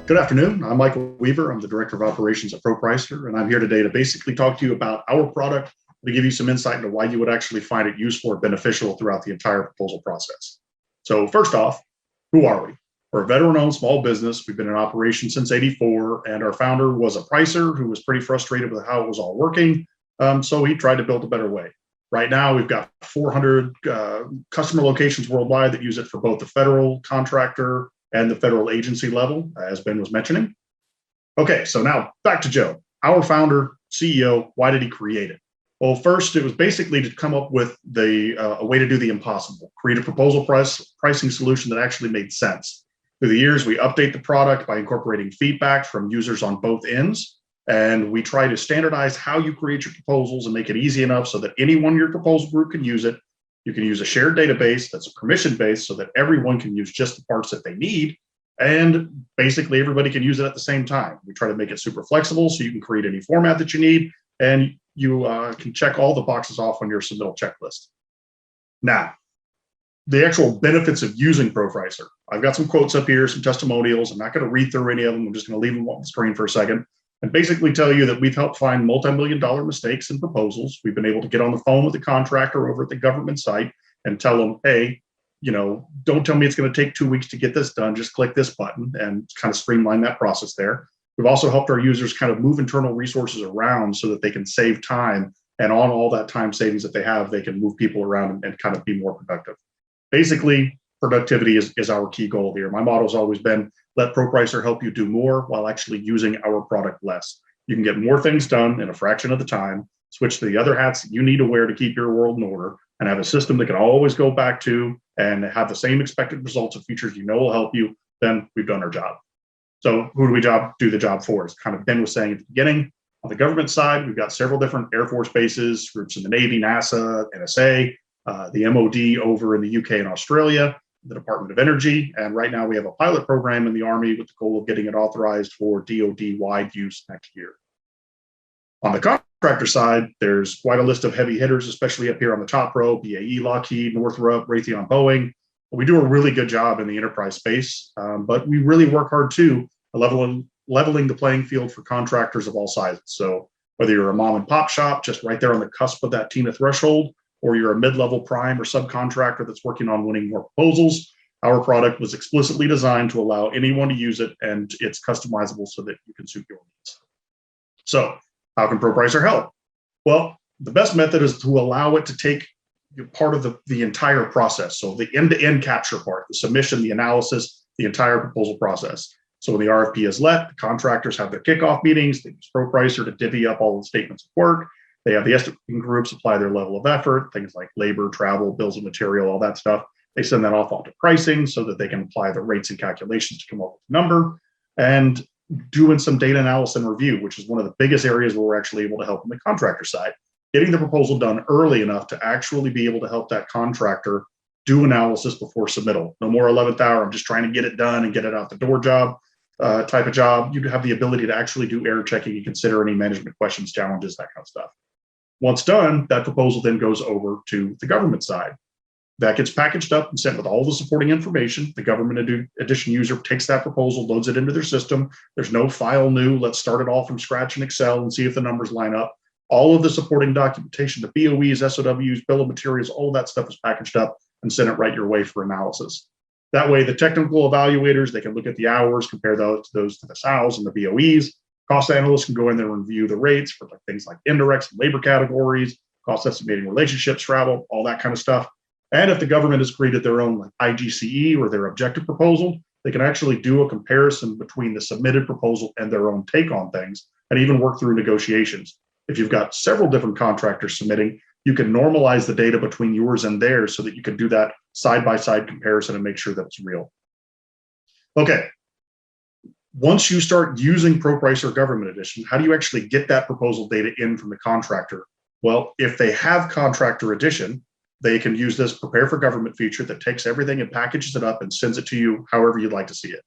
Good afternoon. I'm Michael Weaver. I'm the Director of Operations at ProPricer, and I'm here today to basically talk to you about our product, to give you some insight into why you would actually find it useful or beneficial throughout the entire proposal process. So first off, who are we? We're a veteran-owned small business. We've been in operation since '84, and our founder was a pricer who was pretty frustrated with how it was all working, so he tried to build a better way. Right now, we've got 400 customer locations worldwide that use it for both the federal contractor and the federal agency level, as Ben was mentioning. Okay, so now back to Joe, our founder, CEO. Why did he create it? Well, first, it was basically to come up with a way to do the impossible, create a proposal pricing solution that actually made sense. Through the years, we update the product by incorporating feedback from users on both ends, and we try to standardize how you create your proposals and make it easy enough so that anyone in your proposal group can use it. You can use a shared database that's permission-based so that everyone can use just the parts that they need, and basically everybody can use it at the same time. We try to make it super flexible so you can create any format that you need, and you can check all the boxes off on your submittal checklist. Now, the actual benefits of using ProPricer. I've got some quotes up here, some testimonials. I'm not going to read through any of them. I'm just going to leave them on the screen for a second and basically tell you that we've helped find multi-million-dollar mistakes in proposals. We've been able to get on the phone with the contractor over at the government site and tell them, hey, don't tell me it's going to take 2 weeks to get this done. Just click this button and kind of streamline that process there. We've also helped our users kind of move internal resources around so that they can save time. And on all that time savings that they have, they can move people around and kind of be more productive. Basically, productivity is our key goal here. My motto has always been, let ProPricer help you do more while actually using our product less. You can get more things done in a fraction of the time, switch to the other hats that you need to wear to keep your world in order, and have a system that can always go back to and have the same expected results of features you know will help you. Then we've done our job. So who do we do the job for? As kind of Ben was saying at the beginning, on the government side, we've got several different Air Force bases, groups in the Navy, NASA, NSA, the MOD over in the UK and Australia, the Department of Energy, and right now we have a pilot program in the Army with the goal of getting it authorized for DoD-wide use next year. On the contractor side, there's quite a list of heavy hitters, especially up here on the top row: BAE, Lockheed, Northrop, Raytheon, Boeing. We do a really good job in the enterprise space, but we really work hard too, leveling the playing field for contractors of all sizes. So whether you're a mom and pop shop just right there on the cusp of that TINA threshold, or you're a mid-level prime or subcontractor that's working on winning more proposals, our product was explicitly designed to allow anyone to use it, and it's customizable so that you can suit your needs. So how can ProPricer help? Well, the best method is to allow it to take part of the entire process. So the end-to-end capture part, the submission, the analysis, the entire proposal process. So when the RFP is let, the contractors have their kickoff meetings. They use ProPricer to divvy up all the statements of work. They have the estimating groups apply their level of effort, things like labor, travel, bills of material, all that stuff. They send that off onto pricing so that they can apply the rates and calculations to come up with a number, and doing some data analysis and review, which is one of the biggest areas where we're actually able to help on the contractor side. Getting the proposal done early enough to actually be able to help that contractor do analysis before submittal. No more 11th hour, I'm just trying to get it done and get it out the door job type of job. You have the ability to actually do error checking and consider any management questions, challenges, that kind of stuff. Once done, that proposal then goes over to the government side. That gets packaged up and sent with all the supporting information. The Government Edition user takes that proposal, loads it into their system. There's no file new. Let's start it all from scratch in Excel and see if the numbers line up. All of the supporting documentation, the BOEs, SOWs, bill of materials, all of that stuff is packaged up and sent it right your way for analysis. That way, the technical evaluators, they can look at the hours, compare those to the SALs and the BOEs. Cost analysts can go in there and review the rates for things like indirects and labor categories, cost estimating relationships, travel, all that kind of stuff. And if the government has created their own IGCE or their objective proposal, they can actually do a comparison between the submitted proposal and their own take on things, and even work through negotiations. If you've got several different contractors submitting, you can normalize the data between yours and theirs so that you can do that side-by-side comparison and make sure that it's real. Okay. Once you start using ProPricer Government Edition, how do you actually get that proposal data in from the contractor? Well, if they have Contractor Edition, they can use this Prepare for Government feature that takes everything and packages it up and sends it to you however you'd like to see it.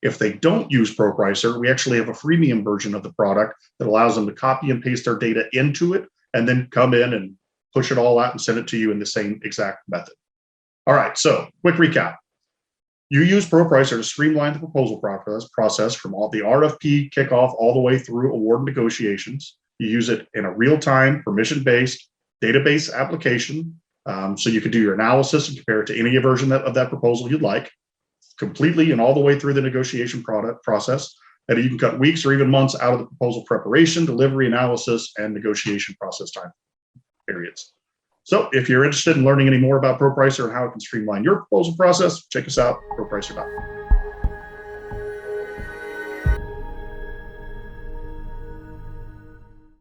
If they don't use ProPricer, we actually have a freemium version of the product that allows them to copy and paste their data into it and then come in and push it all out and send it to you in the same exact method. All right, so quick recap. You use ProPricer to streamline the proposal process from all the RFP kickoff all the way through award negotiations. You use it in a real-time, permission-based database application, so you can do your analysis and compare it to any version of that proposal you'd like, completely and all the way through the negotiation process. And you can cut weeks or even months out of the proposal preparation, delivery, analysis, and negotiation process time periods. So if you're interested in learning any more about ProPricer and how it can streamline your proposal process, check us out, ProPricer.com.